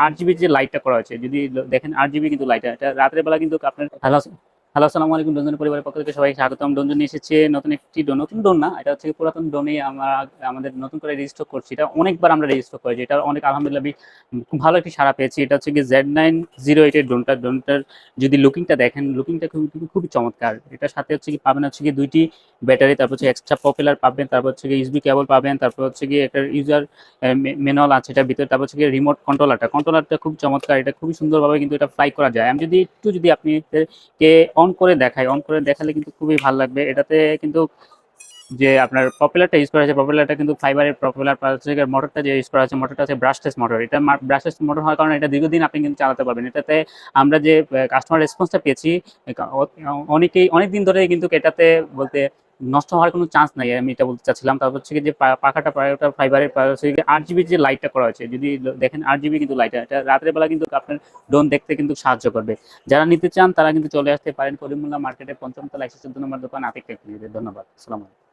8 GB যে লাইটটা করা হয়েছে, যদি দেখেন 8 জিবি কিন্তু লাইট, এটা রাতের বেলা কিন্তু আপনার হ্যালো হ্যালো আসসালামু আলাইকুম। ডোনজন পরিবারের পক্ষ থেকে সবাই স্বাগতম। ডোনজন এসেছে নতুন একটি নতুন ডোন না, এটা হচ্ছে পুরাতন ডোনই আমরা আমাদের নতুন করে রেজিস্টার করছি। এটা অনেকবার আমরা রেজিস্টার করেছি, এটা অনেক আলহামদুলিল্লাহ খুব ভালো একটি সাড়া পেয়েছি। এটা হচ্ছে কি Z908 এর ডোনটার যদি লুকিংটা দেখেন, লুকিংটা খুবই চমৎকার। এটার সাথে হচ্ছে কি পাবেন হচ্ছে কি দুইটি ব্যাটারি, তারপর হচ্ছে এক্সট্রা পপুলার পাবেন, তারপর হচ্ছে কি ইউএসবি কেবল পাবেন, তারপর হচ্ছে কি একটা ইউজার ম্যানুয়াল আছে এটার ভিতরে, তারপর হচ্ছে কি রিমোট কন্ট্রোলারটা খুব চমৎকার। এটা খুবই সুন্দরভাবে কিন্তু এটা ফ্লাই করা যায়। আমি যদি একটু যদি আপনি কে অন করে দেখালে কিন্তু খুবই ভালো লাগবে। এটাতে কিন্তু যে আপনার পপুলারটা ইউজ করা হয়েছে, পপুলারটা কিন্তু ফাইবারের পপুলার, মোটরটা যে ইউজ করা হয়েছে মোটরটা হচ্ছে ব্রাশলেস মোটর। এটা ব্রাশলেস মোটর হওয়ার কারণে এটা দীর্ঘদিন আপনি কিন্তু চালাতে পারবেন। এটাতে আমরা যে কাস্টমার রেসপন্সটা পেয়েছি, অনেক দিন ধরে কিন্তু এটাতে বলতে নষ্ট হওয়ার কোনো চান্স নাই, আমি এটা বলতে চাচ্ছিলাম। তারপর হচ্ছে যে পাখাটা ওটা ফাইবারের, 8 জিবি যে লাইটটা করা হয়েছে, যদি দেখেন 8 জিবি কিন্তু লাইট, এটা রাতের বেলা কিন্তু আপনার ড্রোন দেখতে কিন্তু সাহায্য করবে। যারা নিতে চান তারা কিন্তু চলে আসতে পারেন করিমুল্লাহ মার্কেটে ৫ম তলা ১১৪ নম্বর দোকান আতিক টেকনোলজিতে। ধন্যবাদ। আসসালামু আলাইকুম।